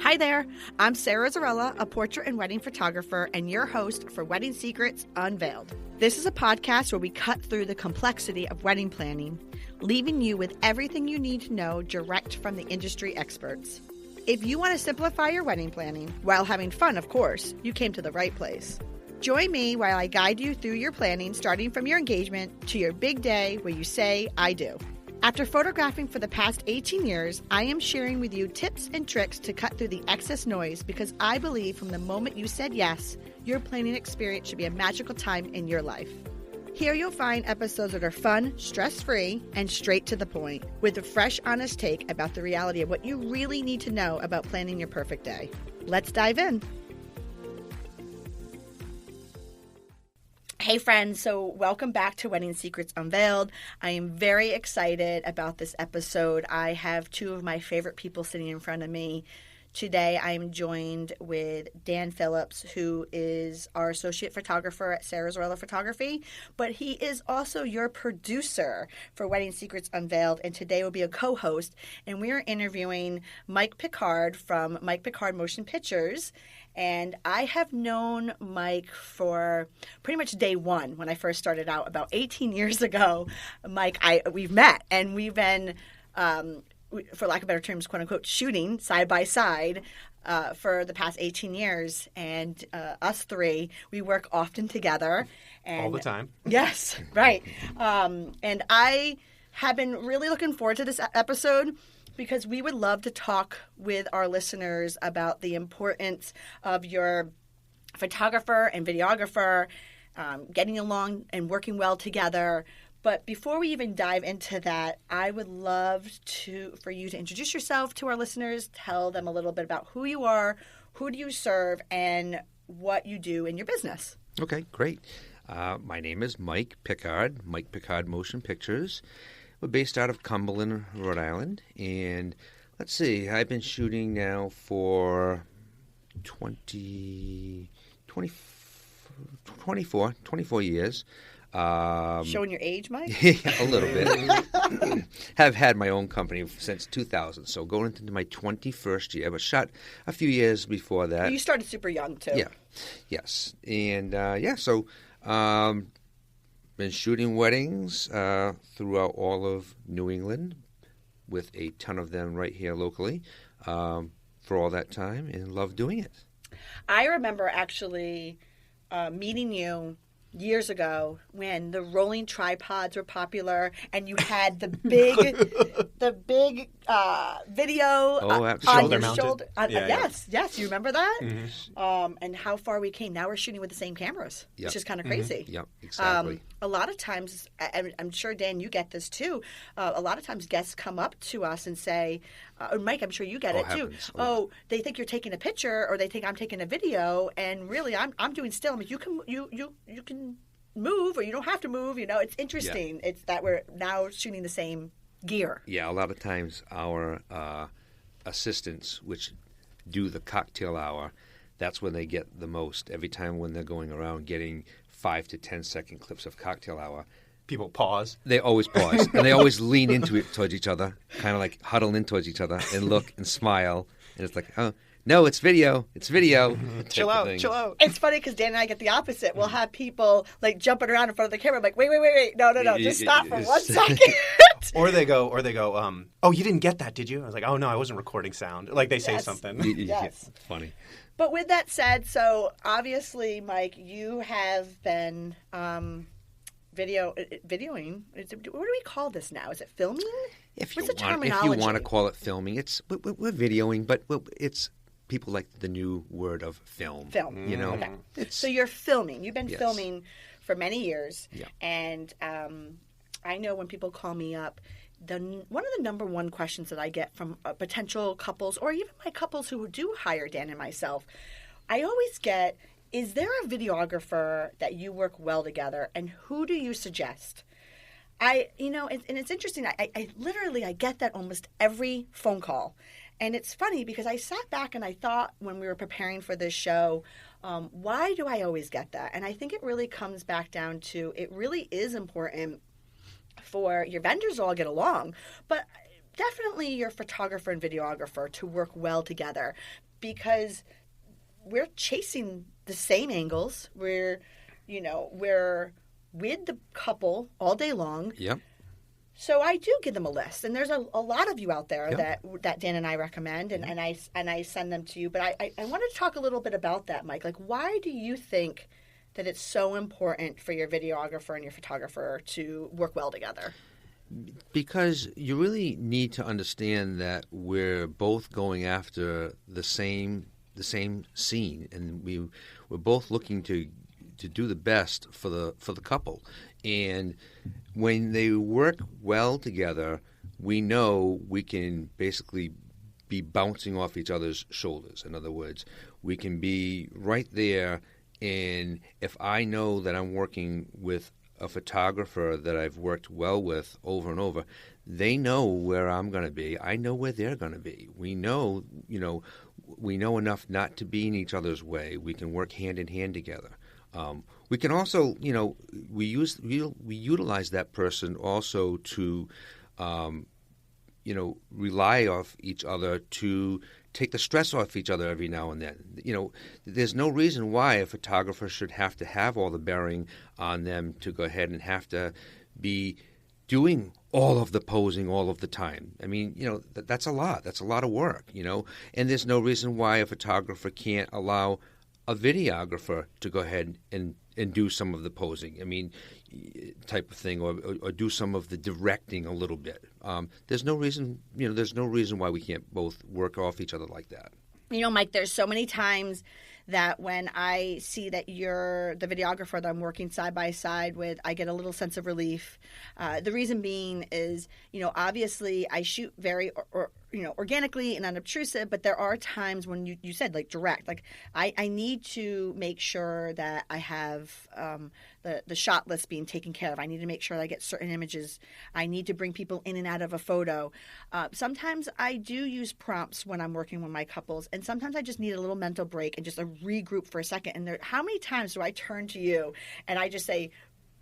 Hi there, I'm Sarah Zarella, a portrait and wedding photographer and your host for Wedding Secrets Unveiled. This is a podcast where we cut through the complexity of wedding planning, leaving you with everything you need to know direct from the industry experts. If you want to simplify your wedding planning, while having fun, of course, you came to the right place. Join me while I guide you through your planning, starting from your engagement to your big day where you say, I do. After photographing for the past 18 years, I am sharing with you tips and tricks to cut through the excess noise because I believe from the moment you said yes, your planning experience should be a magical time in your life. Here you'll find episodes that are fun, stress-free, and straight to the point, with a fresh, honest take about the reality of what you really need to know about planning your perfect day. Let's dive in. Hey friends, so welcome back to Wedding Secrets Unveiled. I am very excited about this episode. I have two of my favorite people sitting in front of me. Today I am joined with Dan Phillips, who is our associate photographer at Sarah Zarella Photography, but he is also your producer for Wedding Secrets Unveiled, and today will be a co-host, and we are interviewing Mike Picard from Mike Picard Motion Pictures. And I have known Mike for pretty much day one when I first started out about 18 years ago. Mike, we've met and we've been, for lack of better terms, quote unquote, shooting side by side for the past 18 years. And us three, we work often together. And, all the time. Yes, right. And I have been really looking forward to this episode, because we would love to talk with our listeners about the importance of your photographer and videographer getting along and working well together. But before we even dive into that, I would love for you to introduce yourself to our listeners, tell them a little bit about who you are, who do you serve, and what you do in your business. Okay, great. My name is Mike Picard, Mike Picard Motion Pictures. We're based out of Cumberland, Rhode Island, and let's see, I've been shooting now for 24 years. Showing your age, Mike? A little bit. Have had my own company since 2000, so going into my 21st year. I was shot a few years before that. You started super young, too. Yeah, yes. And, so... been shooting weddings throughout all of New England, with a ton of them right here locally for all that time, and love doing it. I remember actually meeting you years ago when the rolling tripods were popular, and you had the big video on your shoulder. Yes, you remember that? Mm-hmm. And how far we came. Now we're shooting with the same cameras, which is kind of crazy. Yep, exactly. A lot of times, and I'm sure, Dan, you get this too, a lot of times guests come up to us and say, Mike, I'm sure you get it too. They think you're taking a picture, or they think I'm taking a video, and really I'm doing still. I'm like, you can move, or you don't have to move. You know, it's interesting. Yeah. It's that we're now shooting the same gear. Yeah, a lot of times our assistants, which do the cocktail hour, that's when they get the most. Every time when they're going around getting 5 to 10 second clips of cocktail hour, people pause. They always pause, and they always lean into it towards each other, kind of like huddle in towards each other and look and smile. And it's like, oh, no, it's video. It's video. Chill out. It's funny because Dan and I get the opposite. We'll have people like jumping around in front of the camera. I'm like, wait. No. Just stop for 1 second. Or they go, oh, you didn't get that, did you? I was like, oh, no, I wasn't recording sound. Like they say something. Yes. Funny. But with that said, so obviously, Mike, you have been videoing. What do we call this now? Is it filming? If you want to call it filming, we're videoing, but it's people like the new word of film. You know, okay. So you're filming. You've been filming for many years, yeah. And I know when people call me up, one of the number one questions that I get from potential couples, or even my couples who do hire Dan and myself, I always get, is there a videographer that you work well together, and who do you suggest? And it's interesting. I literally get that almost every phone call. And it's funny because I sat back and I thought when we were preparing for this show, why do I always get that? And I think it really comes back down to, it really is important for your vendors to all get along. But definitely your photographer and videographer to work well together, because we're chasing the same angles. We're with the couple all day long. Yep. So I do give them a list, and there's a lot of you out there Yep. that Dan and I recommend, and I send them to you. But I wanted to talk a little bit about that, Mike. Like, why do you think that it's so important for your videographer and your photographer to work well together? Because you really need to understand that we're both going after the same scene, and we're both looking to do the best for the couple. And when they work well together, we know we can basically be bouncing off each other's shoulders. In other words, we can be right there, and if I know that I'm working with a photographer that I've worked well with over and over, they know where I'm going to be. I know where they're going to be. We know enough not to be in each other's way. We can work hand in hand together. We can also, we utilize that person also to, rely off each other to take the stress off each other every now and then. There's no reason why a photographer should have to have all the bearing on them to go ahead and have to be doing all of the posing all of the time. I mean, that's a lot. That's a lot of work, and there's no reason why a photographer can't allow a videographer to go ahead and do some of the posing, type of thing, or do some of the directing a little bit. There's no reason why we can't both work off each other like that. Mike, there's so many times that when I see that you're the videographer that I'm working side by side with, I get a little sense of relief. The reason being is, obviously I shoot very organically and unobtrusive, but there are times when you said like direct, like I need to make sure that I have the shot list being taken care of. I need to make sure that I get certain images. I need to bring people in and out of a photo. Sometimes I do use prompts when I'm working with my couples, and sometimes I just need a little mental break and just a regroup for a second. And how many times do I turn to you and I just say,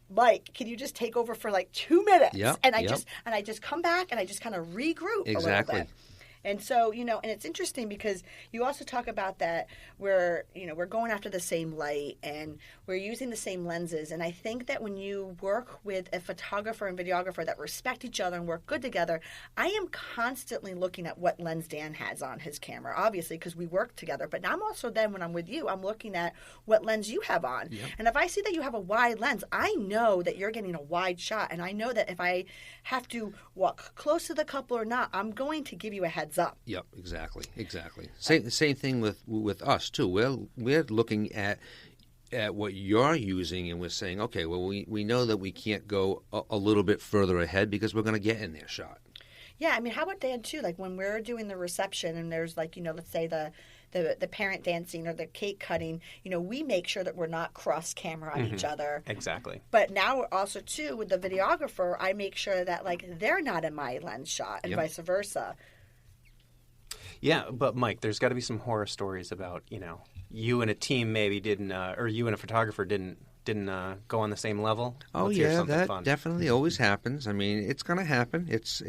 Mike, can you just take over for like 2 minutes? Yep, and I just come back and I just kind of regroup exactly. a little bit. And so, and it's interesting because you also talk about that we're going after the same light and we're using the same lenses. And I think that when you work with a photographer and videographer that respect each other and work good together, I am constantly looking at what lens Dan has on his camera, obviously, because we work together. But I'm also then, when I'm with you, I'm looking at what lens you have on. Yep. And if I see that you have a wide lens, I know that you're getting a wide shot. And I know that if I have to walk close to the couple or not, I'm going to give you a heads up. Yep, exactly. Same thing with us too. We're looking at what you're using, and we're saying, okay, well, we know that we can't go a little bit further ahead because we're going to get in their shot. Yeah, how about Dan too? Like when we're doing the reception and there's let's say the parent dancing or the cake cutting, we make sure that we're not cross camera on each other. Exactly. But now we're also too with the videographer, I make sure that they're not in my lens shot and vice versa. Yeah, but Mike, there's got to be some horror stories about, you and a team maybe didn't, or you and a photographer didn't go on the same level. Oh, Let's hear yeah, something that fun. definitely always happens. It's going to happen. It's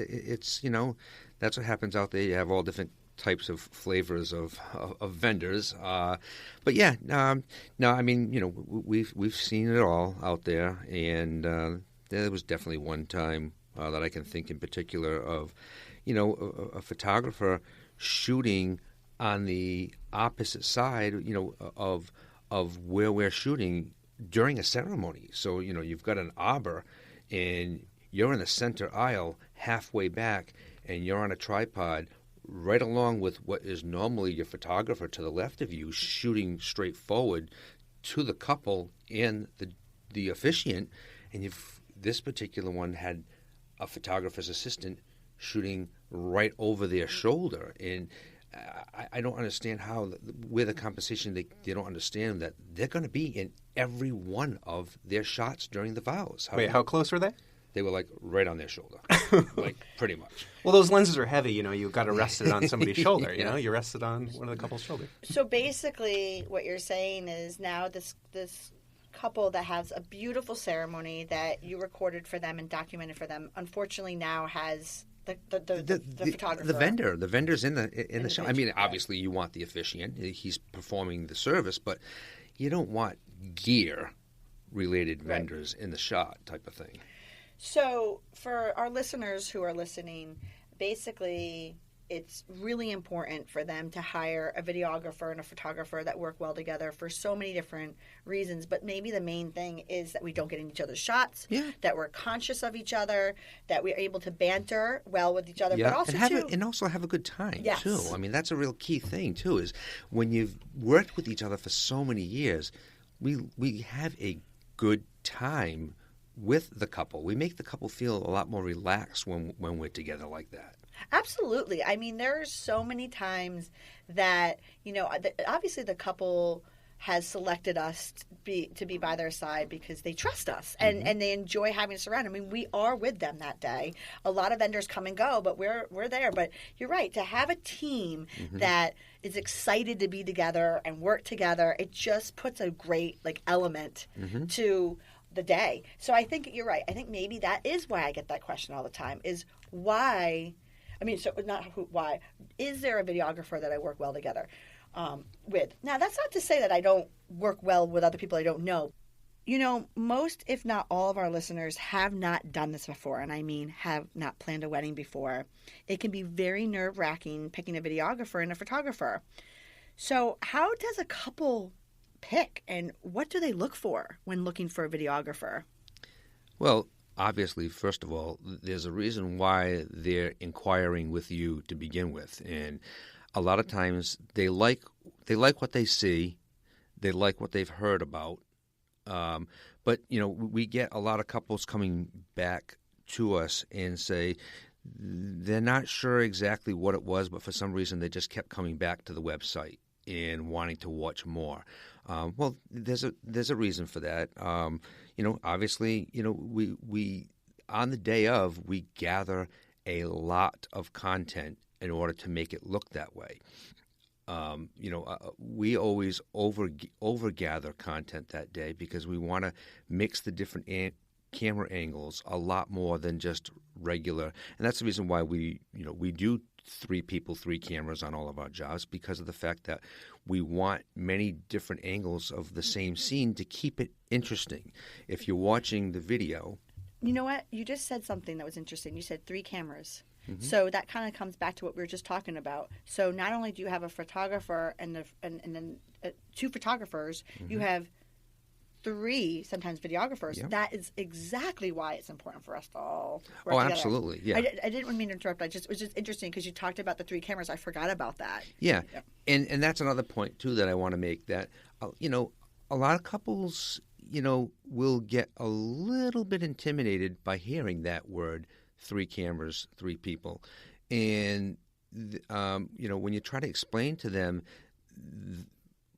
that's what happens out there. You have all different types of flavors of vendors. But yeah, we've seen it all out there, and there was definitely one time that I can think in particular of, a photographer shooting on the opposite side, of where we're shooting during a ceremony. So, you've got an arbor and you're in the center aisle halfway back and you're on a tripod right along with what is normally your photographer to the left of you shooting straight forward to the couple and the officiant. And this particular one had a photographer's assistant shooting right over their shoulder, and I don't understand how with the compensation they don't understand that they're going to be in every one of their shots during the vows. Wait, how close were they? They were like right on their shoulder, like pretty much. Well, those lenses are heavy. You got to rest it on somebody's shoulder. Yeah. You rest it on one of the couple's shoulders. So basically, what you're saying is now this couple that has a beautiful ceremony that you recorded for them and documented for them, unfortunately now has The photographer. The vendor's in the shot. I mean, right. obviously you want the officiant. He's performing the service, but you don't want gear-related vendors in the shot type of thing. So for our listeners who are listening, basically it's really important for them to hire a videographer and a photographer that work well together for so many different reasons. But maybe the main thing is that we don't get in each other's shots, that we're conscious of each other, that we're able to banter well with each other, but also and also have a good time Yes. too. I mean, that's a real key thing too. Is when you've worked with each other for so many years, we have a good time with the couple. We make the couple feel a lot more relaxed when we're together like that. Absolutely. I mean, there are so many times that, obviously the couple has selected us to be by their side because they trust us and they enjoy having us around. I mean, we are with them that day. A lot of vendors come and go, but we're there. But you're right. To have a team that is excited to be together and work together, it just puts a great element to the day. So I think you're right. I think maybe that is why I get that question all the time is why. I mean, so not why. Is there a videographer that I work well together with? Now, that's not to say that I don't work well with other people I don't know. Most, if not all of our listeners have not done this before, and I mean have not planned a wedding before. It can be very nerve-wracking picking a videographer and a photographer. So how does a couple pick, and what do they look for when looking for a videographer? Well, obviously, first of all, there's a reason why they're inquiring with you to begin with, and a lot of times they like what they see, they like what they've heard about, but we get a lot of couples coming back to us and say they're not sure exactly what it was, but for some reason they just kept coming back to the website and wanting to watch more. Well, there's a reason for that. Obviously, we on the day of, we gather a lot of content in order to make it look that way. We always over gather content that day because we want to mix the different camera angles a lot more than just regular. And that's the reason why we do 3 people, 3 cameras on all of our jobs, because of the fact that we want many different angles of the same scene to keep it interesting. If you're watching the video. You know what? You just said something that was interesting. You said 3 cameras. So that kind of comes back to what we were just talking about. So not only do you have a photographer and then 2 photographers, you have 3 sometimes videographers. Yeah. That is exactly why it's important for us to all work together. Absolutely. Yeah. I didn't mean to interrupt. It was just interesting because you talked about the 3 cameras. I forgot about that. Yeah. And that's another point too that I want to make, that a lot of couples will get a little bit intimidated by hearing that word, 3 cameras, 3 people. And when you try to explain to them,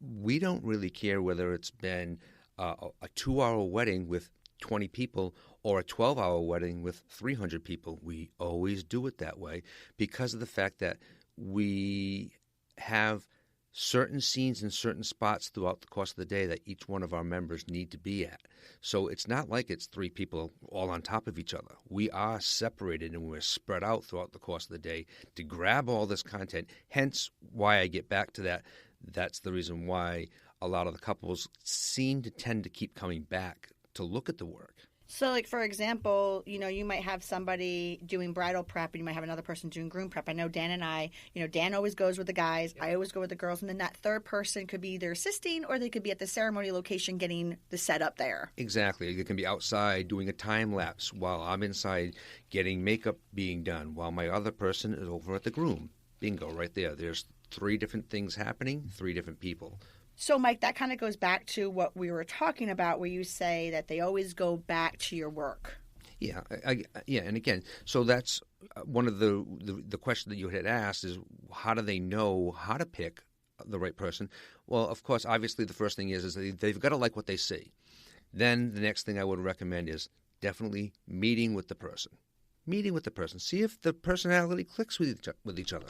we don't really care whether it's been a 2-hour wedding with 20 people or a 12-hour wedding with 300 people. We always do it that way because of the fact that we have certain scenes in certain spots throughout the course of the day that each one of our members need to be at. So it's not like it's 3 people all on top of each other. We are separated and we're spread out throughout the course of the day to grab all this content. Hence why I get back to that. That's the reason why a lot of the couples seem to tend to keep coming back to look at the work. So, for example, you might have somebody doing bridal prep and you might have another person doing groom prep. I know Dan and I, Dan always goes with the guys. I always go with the girls. And then that third person could be either assisting or they could be at the ceremony location getting the setup there. Exactly. They can be outside doing a time lapse while I'm inside getting makeup being done while my other person is over at the groom. Bingo, right there. There's 3 different things happening, 3 different people. So, Mike, that kind of goes back to what we were talking about where you say that they always go back to your work. Yeah, and again, so that's one of the question that you had asked is how do they know how to pick the right person? Well, of course, obviously the first thing is they've got to like what they see. Then the next thing I would recommend is definitely meeting with the person. See if the personality clicks with each other.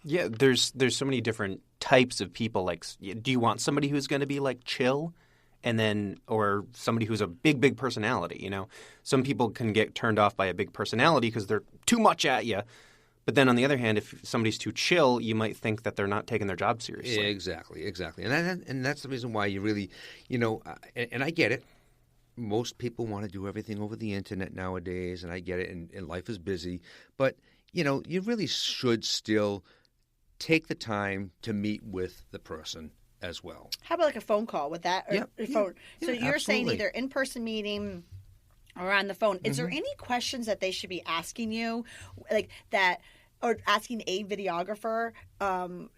Yeah, there's so many different types of people. Do you want somebody who's going to be chill and then or somebody who's a big personality. You know, some people can get turned off by a big personality because they're too much at you. But then on the other hand, if somebody's too chill, you might think that they're not taking their job seriously. Exactly. And that's the reason why you really, you know, and I get it. Most people want to do everything over the internet nowadays, and I get it, and life is busy. But, you know, you really should still take the time to meet with the person as well. How about like a phone call with that? Or phone? So you're saying absolutely. either in-person meeting or on the phone. Is there any questions that they should be asking you, like that, or asking a videographer,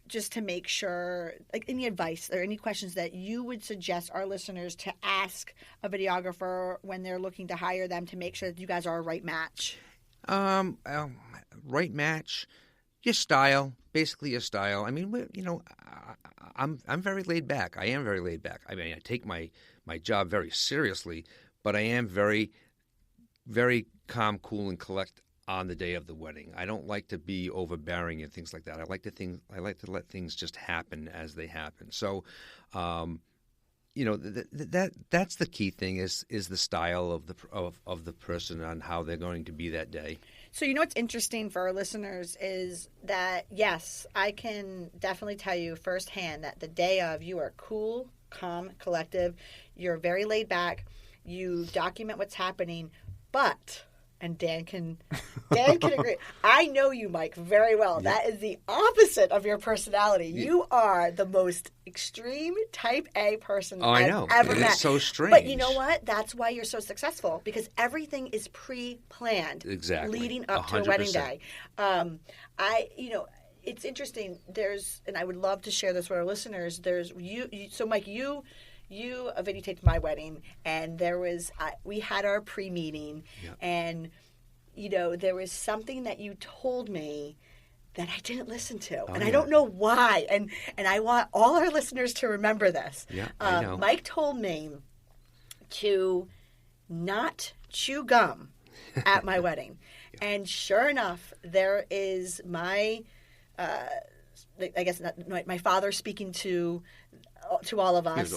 just to make sure, like any advice or any questions that you would suggest our listeners to ask a videographer when they're looking to hire them to make sure that you guys are a right match? Right match, your style, basically your style. I mean, you know, I'm very laid back. I am very laid back. I mean, I take my job very seriously, but I am very, very calm, cool, and collect on the day of the wedding. I don't like to be overbearing and things like that. I like to let things just happen as they happen. So, you know, that's the key thing is the style of the person on how they're going to be that day. So, you know what's interesting for our listeners is that, yes, I can definitely tell you firsthand that the day of, you are cool, calm, collective. You're very laid back. You document what's happening, but, and Dan can agree, I know you, Mike, very well. Yeah. That is the opposite of your personality. Yeah. You are the most extreme type A person I've ever met. It's so strange. But you know what? That's why you're so successful, because everything is pre-planned. Exactly. Leading up 100%. To a wedding day. It's interesting. And I would love to share this with our listeners. So Mike, you videotaped my wedding, and we had our pre-meeting, and you know, there was something that you told me that I didn't listen to, and I don't know why, and I want all our listeners to remember this. Yeah, I know. Mike told me to not chew gum at my wedding, and sure enough, there is my my father speaking to all of us.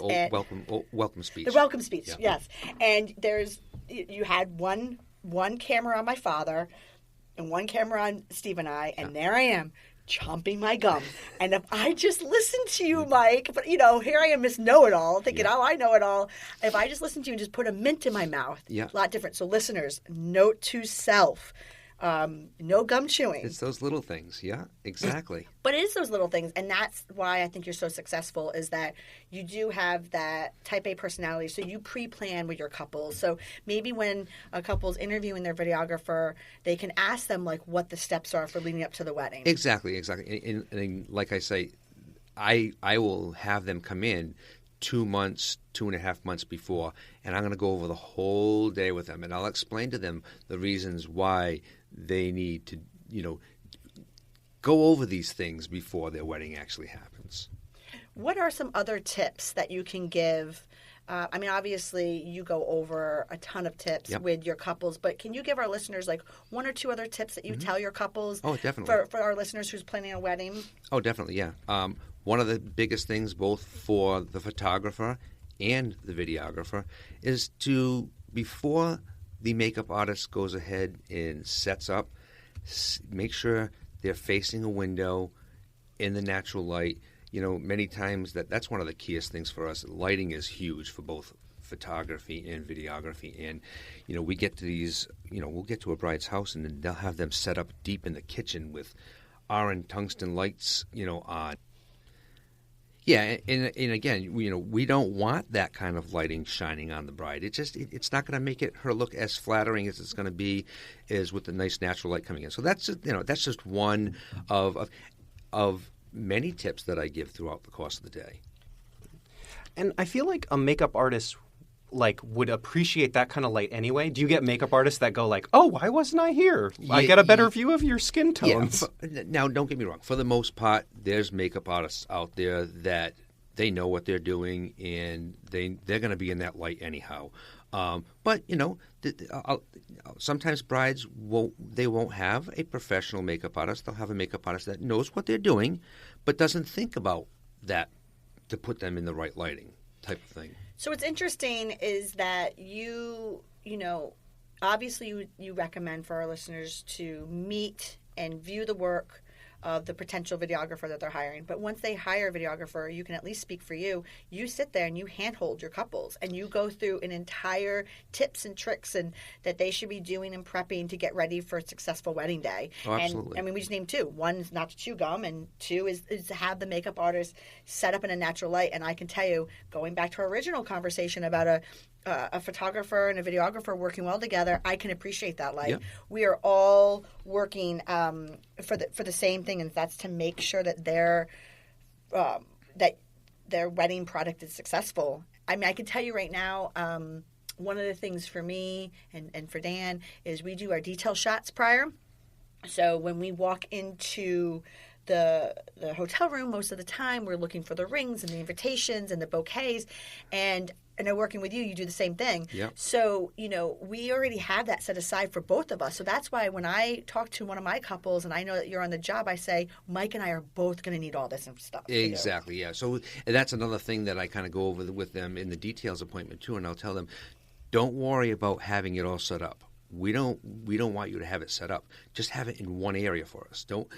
Welcome speech. The welcome speech, yes. And you had one camera on my father and one camera on Steve and I, and there I am chomping my gum. And if I just listened to you, Mike, but you know, here I am, Miss Know-It-All, thinking, oh, I know it all. If I just listened to you and just put a mint in my mouth, a lot different. So listeners, note to self. No gum chewing. It's those little things. Yeah, exactly. But it is those little things. And that's why I think you're so successful, is that you do have that type A personality. So you pre-plan with your couples. So maybe when a couple's interviewing their videographer, they can ask them like what the steps are for leading up to the wedding. Exactly. And like I say, I will have them come in 2.5 months before, and I'm going to go over the whole day with them, and I'll explain to them the reasons why they need to, you know, go over these things before their wedding actually happens. What are some other tips that you can give? I mean, obviously, you go over a ton of tips with your couples, but can you give our listeners like one or two other tips that you tell your couples? Oh, definitely. For our listeners who's planning a wedding? Oh, definitely, yeah. One of the biggest things, both for the photographer and the videographer, is to, before the makeup artist goes ahead and sets up, make sure they're facing a window in the natural light. You know, many times that's one of the keyest things for us. Lighting is huge for both photography and videography. And, you know, we get to these, you know, we'll get to a bride's house and then they'll have them set up deep in the kitchen with orange tungsten lights, you know, on. Yeah, and again, you know, we don't want that kind of lighting shining on the bride. It's not going to make her look as flattering as it's going to be as with the nice natural light coming in. So that's just one of many tips that I give throughout the course of the day. And I feel like a makeup artist would appreciate that kind of light anyway. Do you get makeup artists that go like, "Oh, why wasn't I here? I get a better view of your skin tones." Yeah, now, don't get me wrong. For the most part, there's makeup artists out there that they know what they're doing and they're going to be in that light anyhow. But you know, sometimes brides won't have a professional makeup artist. They'll have a makeup artist that knows what they're doing, but doesn't think about that to put them in the right lighting type of thing. So what's interesting is that you know, obviously you recommend for our listeners to meet and view the work of the potential videographer that they're hiring. But once they hire a videographer, you can at least speak for you. You sit there and you handhold your couples and you go through an entire tips and tricks and that they should be doing and prepping to get ready for a successful wedding day. Oh, absolutely. And I mean, we just named two. One is not to chew gum, and two is to have the makeup artist set up in a natural light. And I can tell you, going back to our original conversation about a photographer and a videographer working well together, I can appreciate that. Like, we are all working for the same thing, and that's to make sure that their wedding product is successful. I mean, I can tell you right now, one of the things for me and for Dan is we do our detail shots prior. So when we walk into the hotel room, most of the time we're looking for the rings and the invitations and the bouquets, and I know working with you, you do the same thing. Yep. So, you know, we already have that set aside for both of us. So that's why when I talk to one of my couples and I know that you're on the job, I say, Mike and I are both going to need all this stuff. Exactly, yeah. So that's another thing that I kind of go over with them in the details appointment too, and I'll tell them, don't worry about having it all set up. We don't want you to have it set up. Just have it in one area for us. Don't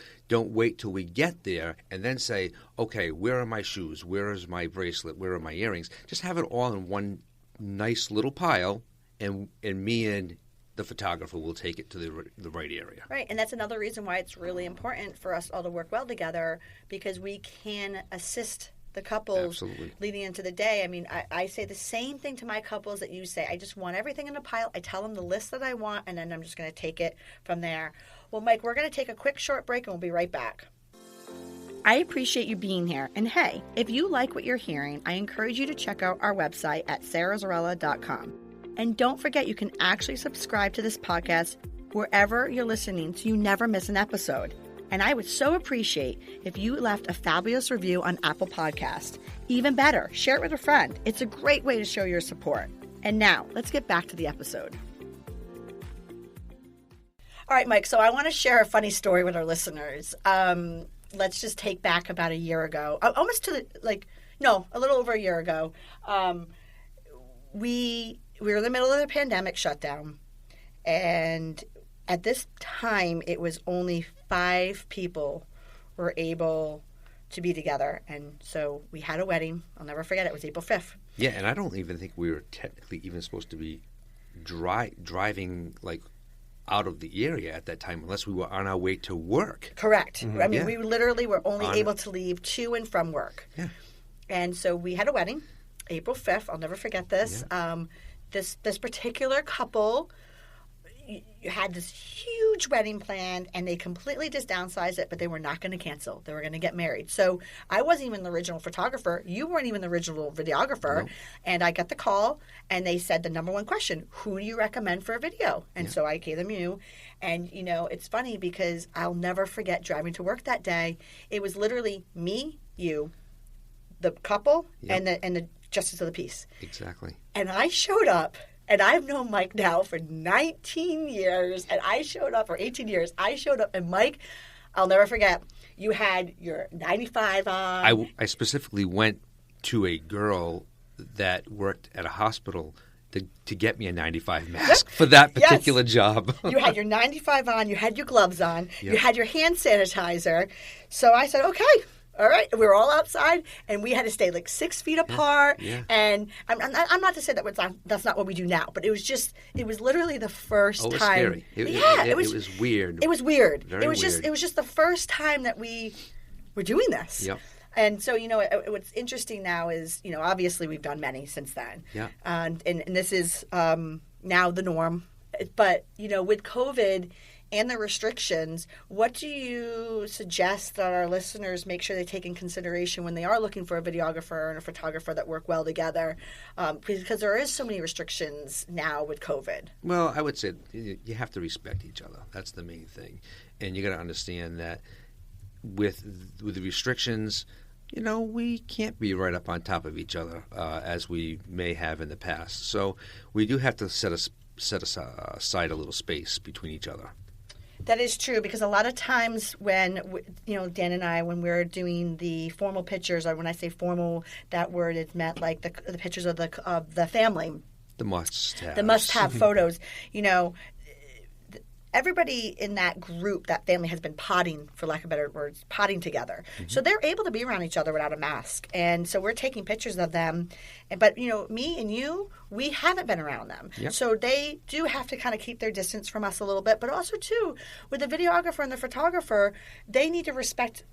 wait till we get there and then say, okay, where are my shoes? Where is my bracelet? Where are my earrings? Just have it all in one nice little pile, and me and the photographer will take it to the right area. Right, and that's another reason why it's really important for us all to work well together, because we can assist the couples Absolutely. Leading into the day. I mean, I say the same thing to my couples that you say. I just want everything in a pile. I tell them the list that I want, and then I'm just going to take it from there. Well, Mike, we're going to take a quick short break, and we'll be right back. I appreciate you being here. And hey, if you like what you're hearing, I encourage you to check out our website at sarahzarella.com. And don't forget, you can actually subscribe to this podcast wherever you're listening so you never miss an episode. And I would so appreciate if you left a fabulous review on Apple Podcast. Even better, share it with a friend. It's a great way to show your support. And now, let's get back to the episode. All right, Mike, so I want to share a funny story with our listeners. Let's just take back about a year ago. Almost to a little over a year ago. We were in the middle of the pandemic shutdown, and at this time, it was only 5 people were able to be together. And so we had a wedding. I'll never forget it. It was April 5th. Yeah, and I don't even think we were technically even supposed to be driving, like, out of the area at that time unless we were on our way to work. Correct. Mm-hmm. I mean, we literally were only able to leave to and from work. Yeah. And so we had a wedding, April 5th. I'll never forget this. Yeah. This particular couple had this huge wedding planned, and they completely just downsized it, but they were not going to cancel. They were going to get married. So I wasn't even the original photographer. You weren't even the original videographer. No. And I got the call, and they said the number one question, who do you recommend for a video? And so I gave them you. And, you know, it's funny because I'll never forget driving to work that day. It was literally me, you, the couple, and the justice of the peace. Exactly. And I showed up. And I've known Mike now for 19 years, and I showed up, or 18 years. I showed up, and Mike, I'll never forget, you had your 95 on. I specifically went to a girl that worked at a hospital to get me a 95 mask for that particular job. You had your 95 on, you had your gloves on, you had your hand sanitizer. So I said, okay. All right, we were all outside, and we had to stay like 6 feet apart. Yeah. And I'm not to say that's not what we do now, but it was literally the first time. It was scary. It was weird. It was weird. Very weird. It was just the first time that we were doing this. Yep. And so, you know, what's interesting now is, you know, obviously we've done many since then. Yeah. And this is now the norm. But, you know, with COVID and the restrictions, what do you suggest that our listeners make sure they take in consideration when they are looking for a videographer and a photographer that work well together? Because there is so many restrictions now with COVID. Well, I would say you have to respect each other. That's the main thing. And you got to understand that with the restrictions, you know, we can't be right up on top of each other as we may have in the past. So we do have to set aside a little space between each other. That is true, because a lot of times when, Dan and I, when we're doing the formal pictures, or when I say formal, that word is meant like the pictures of the family. The must-have. The must-have photos. Everybody in that group, that family, has been potting, for lack of better words, potting together. Mm-hmm. So they're able to be around each other without a mask. And so we're taking pictures of them. But, me and you, we haven't been around them. Yep. So they do have to kind of keep their distance from us a little bit. But also, too, with the videographer and the photographer, they need to respect,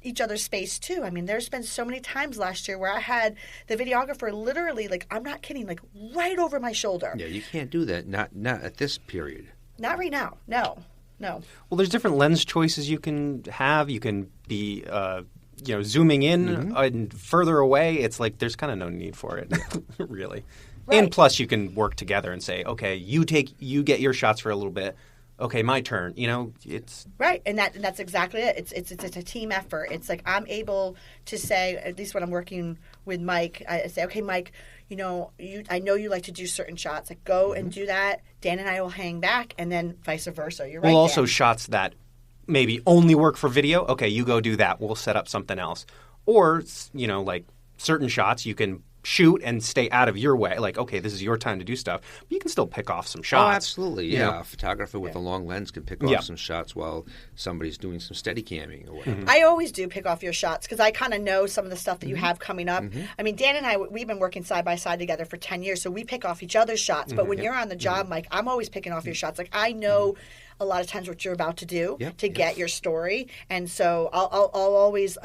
each other's space, too. I mean, there's been so many times last year where I had the videographer literally, I'm not kidding, right over my shoulder. Yeah, you can't do that. Not at this period. Not right now. No. Well, there's different lens choices you can have. You can be, zooming in and further away. It's there's kind of no need for it, really. Right. And plus, you can work together and say, okay, you get your shots for a little bit. Okay, my turn. It's right, and that's exactly it. It's a team effort. It's I'm able to say, at least when I'm working with Mike, I say, okay, Mike, I know you like to do certain shots. Go and do that. Dan and I will hang back, and then vice versa. You're right. Well, also shots that maybe only work for video. Okay, you go do that. We'll set up something else. Or certain shots you can shoot and stay out of your way. Okay, this is your time to do stuff. But you can still pick off some shots. Oh, absolutely. Yeah. A photographer with a long lens can pick off some shots while somebody's doing some steady camming or whatever. I always do pick off your shots because I kind of know some of the stuff that you have coming up. I mean, Dan and I, we've been working side by side together for 10 years, so we pick off each other's shots. But when you're on the job, Mike, I'm always picking off your shots. I know a lot of times what you're about to do to get your story. And so I'll always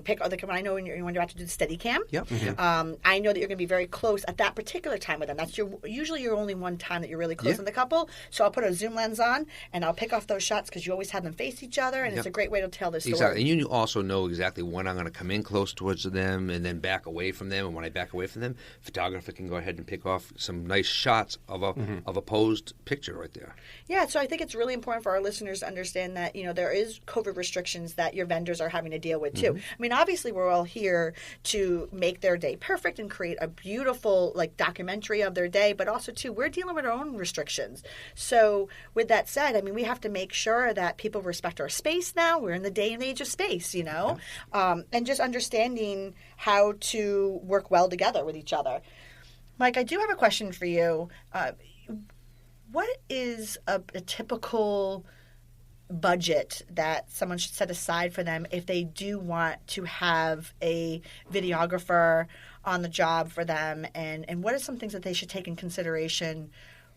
pick when I know when you're about to do the steady cam. Yep. I know that you're going to be very close at that particular time with them. That's usually your only one time that you're really close in the couple. So I'll put a zoom lens on and I'll pick off those shots because you always have them face each other, and it's a great way to tell the story. Exactly, and you also know exactly when I'm going to come in close towards them and then back away from them. And when I back away from them, photographer can go ahead and pick off some nice shots of a posed picture right there. Yeah, so I think it's really important for our listeners to understand that there is COVID restrictions that your vendors are having to deal with too. I mean, obviously, we're all here to make their day perfect and create a beautiful, documentary of their day. But also, too, we're dealing with our own restrictions. So, with that said, I mean, we have to make sure that people respect our space now. We're in the day and age of space, and just understanding how to work well together with each other. Mike, I do have a question for you. What is a typical budget that someone should set aside for them if they do want to have a videographer on the job for them, and what are some things that they should take in consideration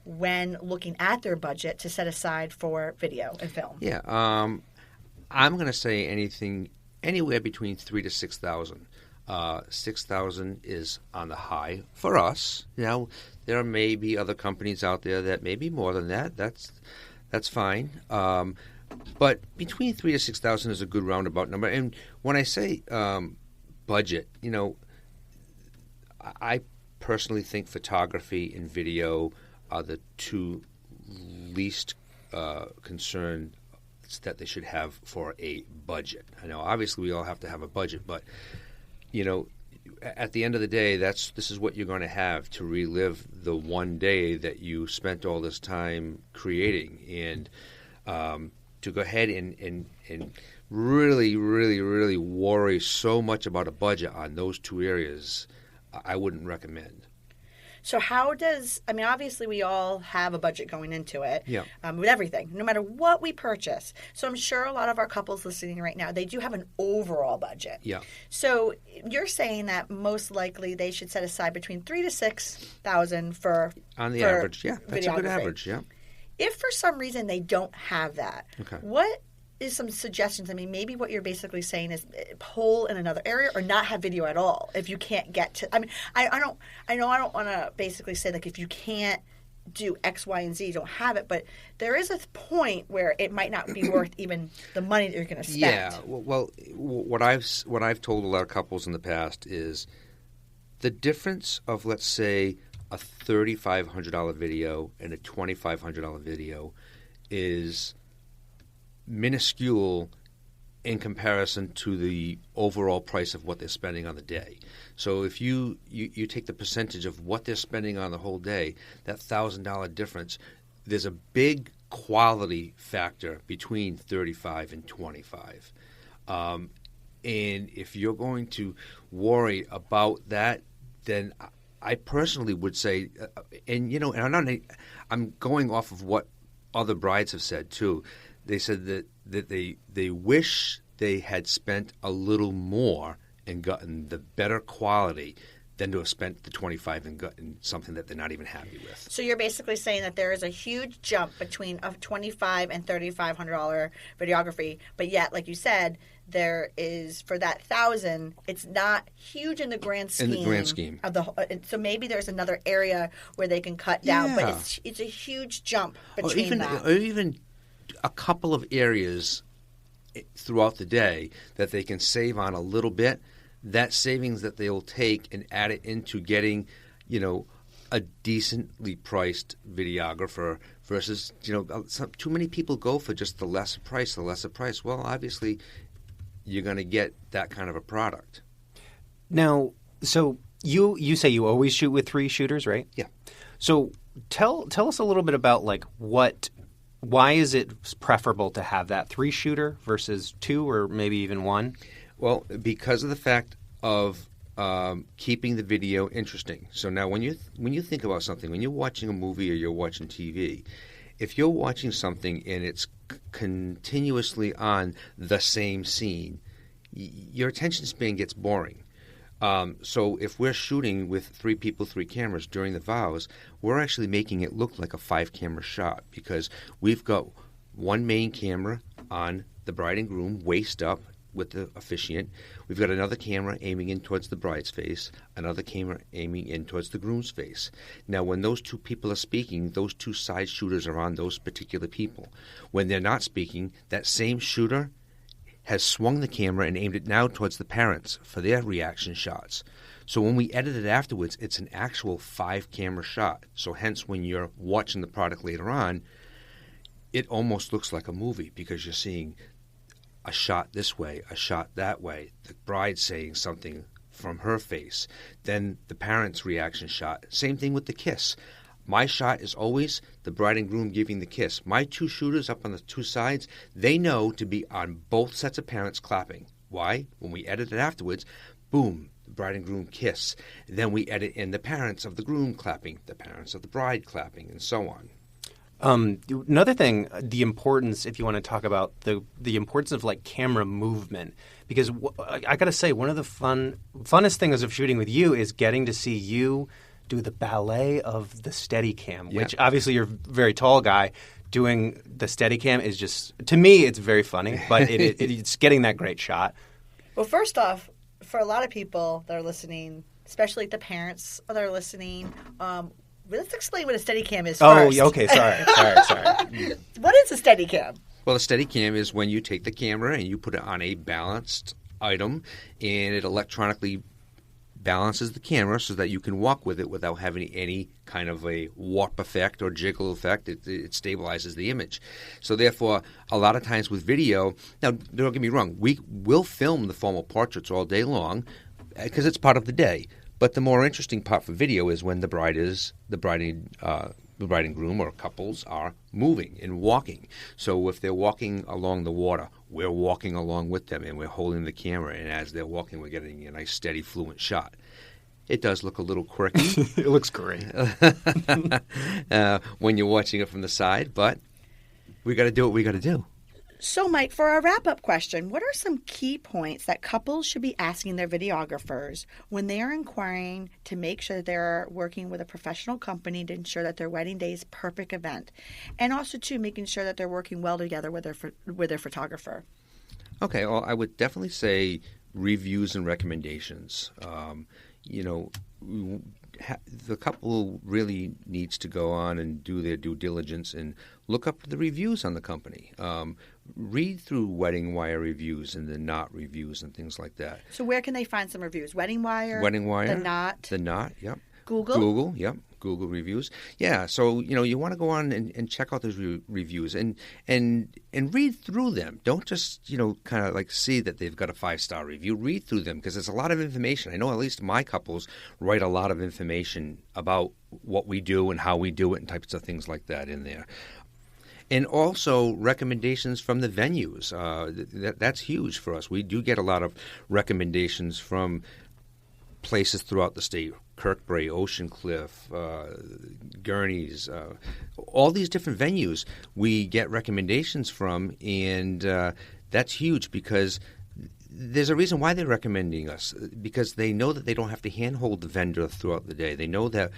when looking at their budget to set aside for video and film? Yeah, I'm going to say anywhere between $3,000 to $6,000. $6,000 is on the high for us. There may be other companies out there that may be more than that. That's fine. But between $3,000 to $6,000 is a good roundabout number. And when I say budget, I personally think photography and video are the two least concerned that they should have for a budget. I know, obviously, we all have to have a budget, but at the end of the day, this is what you're going to have to relive the one day that you spent all this time creating, and to go ahead and really, really, really worry so much about a budget on those two areas, I wouldn't recommend. So obviously we all have a budget going into it with everything, no matter what we purchase. So I'm sure a lot of our couples listening right now, they do have an overall budget. Yeah. So you're saying that most likely they should set aside between $3,000 to $6,000 for on the average. Yeah, that's a good average. Yeah. If for some reason they don't have that, what is some suggestions? I mean, maybe what you're basically saying is pull in another area or not have video at all if you can't get to. I mean, I don't want to basically say if you can't do X, Y, and Z, you don't have it. But there is a point where it might not be worth even the money that you're going to spend. Yeah. Well, what I've told a lot of couples in the past is the difference of, let's say, a $3,500 video and a $2,500 video is minuscule in comparison to the overall price of what they're spending on the day. So if you take the percentage of what they're spending on the whole day, that $1,000 difference, there's a big quality factor between 35 and 25. And if you're going to worry about that, then I personally would say, I'm going off of what other brides have said too. They said that they wish they had spent a little more and gotten the better quality than to have spent the 25 and gotten something that they're not even happy with. So you're basically saying that there is a huge jump between a $2,500 and $3,500 videography, but yet, like you said, there is for that $1,000, it's not huge in the grand scheme. In the grand scheme of the so maybe there's another area where they can cut down, but it's a huge jump between or even a couple of areas throughout the day that they can save on a little bit. That savings that they'll take and add it into getting, a decently priced videographer versus, too many people go for just the lesser price. Well, obviously, you're going to get that kind of a product. Now, so you say you always shoot with 3 shooters, right? Yeah. So tell us a little bit about why is it preferable to have that 3 shooter versus 2 or maybe even 1? Well, because of the fact of keeping the video interesting. So now when you think about something, when you're watching a movie or you're watching TV, if you're watching something and it's continuously on the same scene, your attention span gets boring. So if we're shooting with 3 people, 3 cameras during the vows, we're actually making it look like a 5-camera shot because we've got one main camera on the bride and groom, waist up, with the officiant. We've got another camera aiming in towards the bride's face, another camera aiming in towards the groom's face. Now, when those 2 people are speaking, those 2 side shooters are on those particular people. When they're not speaking, that same shooter has swung the camera and aimed it now towards the parents for their reaction shots. So when we edit it afterwards, it's an actual 5-camera shot. So hence, when you're watching the product later on, it almost looks like a movie because you're seeing a shot this way, a shot that way, the bride saying something from her face, then the parent's reaction shot. Same thing with the kiss. My shot is always the bride and groom giving the kiss. My 2 shooters up on the 2 sides, they know to be on both sets of parents clapping. Why? When we edit it afterwards, boom, the bride and groom kiss. Then we edit in the parents of the groom clapping, the parents of the bride clapping, and so on. Another thing, the importance, if you want to talk about the importance of camera movement, because I got to say, one of the funnest things of shooting with you is getting to see you do the ballet of the Steadicam, which obviously you're a very tall guy. Doing the Steadicam is just, to me, it's very funny, but it's getting that great shot. Well, first off, for a lot of people that are listening, especially the parents that are listening, let's explain what a Steadicam is first. Oh, okay. Sorry. What is a Steadicam? Well, a Steadicam is when you take the camera and you put it on a balanced item, and it electronically balances the camera so that you can walk with it without having any kind of a warp effect or jiggle effect. It stabilizes the image. So therefore, a lot of times with video, now don't get me wrong, we will film the formal portraits all day long because it's part of the day. But the more interesting part for video is when the bride and groom or couples are moving and walking. So if they're walking along the water, we're walking along with them and we're holding the camera. And as they're walking, we're getting a nice, steady, fluent shot. It does look a little quirky. It looks great. When you're watching it from the side, but we got to do what we got to do. So, Mike, for our wrap-up question, what are some key points that couples should be asking their videographers when they are inquiring to make sure they're working with a professional company to ensure that their wedding day is a perfect event? And also, too, making sure that they're working well together with their photographer. Okay, well, I would definitely say reviews and recommendations. The couple really needs to go on and do their due diligence and look up the reviews on the company. Read through Wedding Wire reviews and the Knot reviews and things like that. So where can they find some reviews? Wedding Wire? The Knot, yep. Google, yep. Google reviews. Yeah, so, you want to go on and check out those reviews and read through them. Don't just, kind of see that they've got a 5-star review. Read through them because there's a lot of information. I know at least my couples write a lot of information about what we do and how we do it and types of things like that in there. And also recommendations from the venues. That's huge for us. We do get a lot of recommendations from places throughout the state. Kirkbury, Ocean Cliff, Gurney's, all these different venues we get recommendations from, and that's huge because there's a reason why they're recommending us, because they know that they don't have to handhold the vendor throughout the day. They know that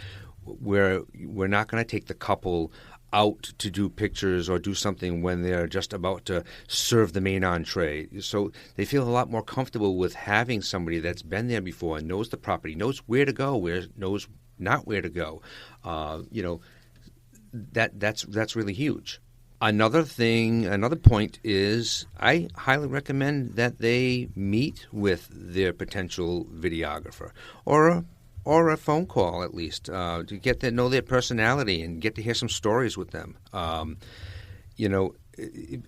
we're not going to take the couple out to do pictures or do something when they're just about to serve the main entree. So they feel a lot more comfortable with having somebody that's been there before and knows the property, knows where to go, knows not where to go. That's really huge. Another point is I highly recommend that they meet with their potential videographer or a phone call at least to get to know their personality and get to hear some stories with them.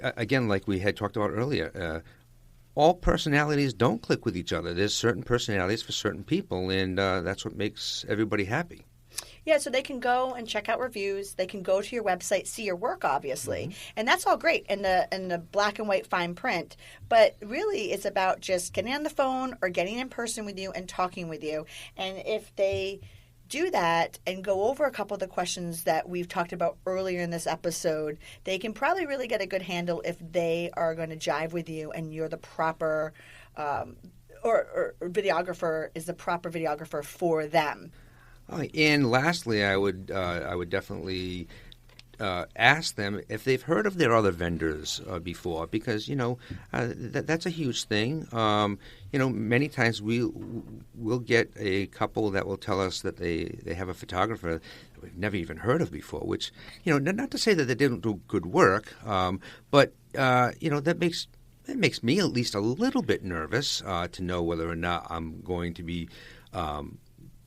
Again, like we had talked about earlier, all personalities don't click with each other. There's certain personalities for certain people, and that's what makes everybody happy. Yeah, so they can go and check out reviews. They can go to your website, see your work, obviously, and that's all great in the black and white fine print. But really, it's about just getting on the phone or getting in person with you and talking with you. And if they do that and go over a couple of the questions that we've talked about earlier in this episode, they can probably really get a good handle if they are going to jive with you and you're the proper or videographer is the proper videographer for them. And lastly, I would definitely ask them if they've heard of their other vendors before, because that's a huge thing. Many times we'll get a couple that will tell us that they have a photographer that we've never even heard of before. Which not to say that they didn't do good work, but that makes me at least a little bit nervous to know whether or not I'm going to be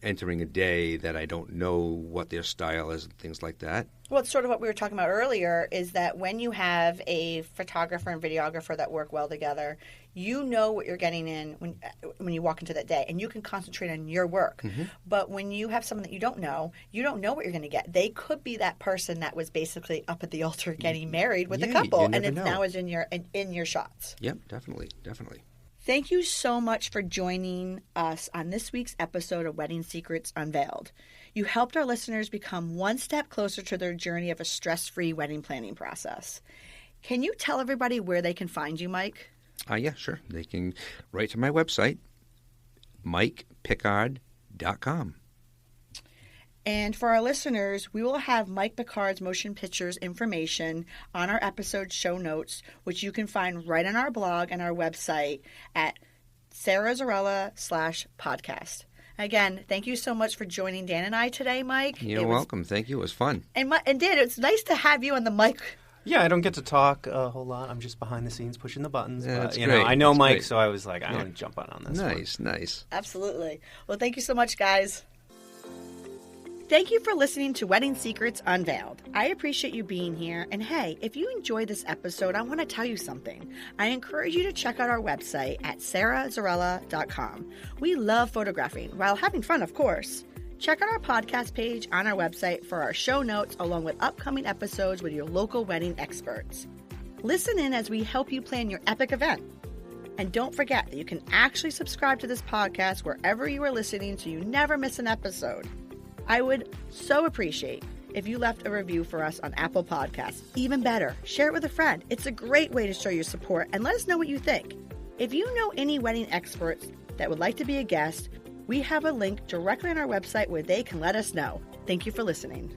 entering a day that I don't know what their style is and things like that. Well, it's sort of what we were talking about earlier, is that when you have a photographer and videographer that work well together, you know what you're getting in when you walk into that day, and you can concentrate on your work. Mm-hmm. But when you have someone that you don't know what you're going to get. They could be that person that was basically up at the altar getting married with a couple, and it now is in your shots. Yep, definitely. Thank you so much for joining us on this week's episode of Wedding Secrets Unveiled. You helped our listeners become one step closer to their journey of a stress-free wedding planning process. Can you tell everybody where they can find you, Mike? Yeah, sure. They can write to my website, MikePicard.com. And for our listeners, we will have Mike Picard's motion pictures information on our episode show notes, which you can find right on our blog and our website at sarahzarella.com/podcast. Again, thank you so much for joining Dan and I today, Mike. You're welcome. Thank you. It was fun. And Dan, it's nice to have you on the mic. Yeah, I don't get to talk a whole lot. I'm just behind the scenes pushing the buttons. Yeah, but, I that's know Mike, great. so I was like, I want to jump on this. Nice. Absolutely. Well, thank you so much, guys. Thank you for listening to Wedding Secrets Unveiled. I appreciate you being here. And hey, if you enjoyed this episode, I want to tell you something. I encourage you to check out our website at sarahzarella.com. We love photographing while having fun, of course. Check out our podcast page on our website for our show notes along with upcoming episodes with your local wedding experts. Listen in as we help you plan your epic event. And don't forget that you can actually subscribe to this podcast wherever you are listening so you never miss an episode. I would so appreciate if you left a review for us on Apple Podcasts. Even better, share it with a friend. It's a great way to show your support and let us know what you think. If you know any wedding experts that would like to be a guest, we have a link directly on our website where they can let us know. Thank you for listening.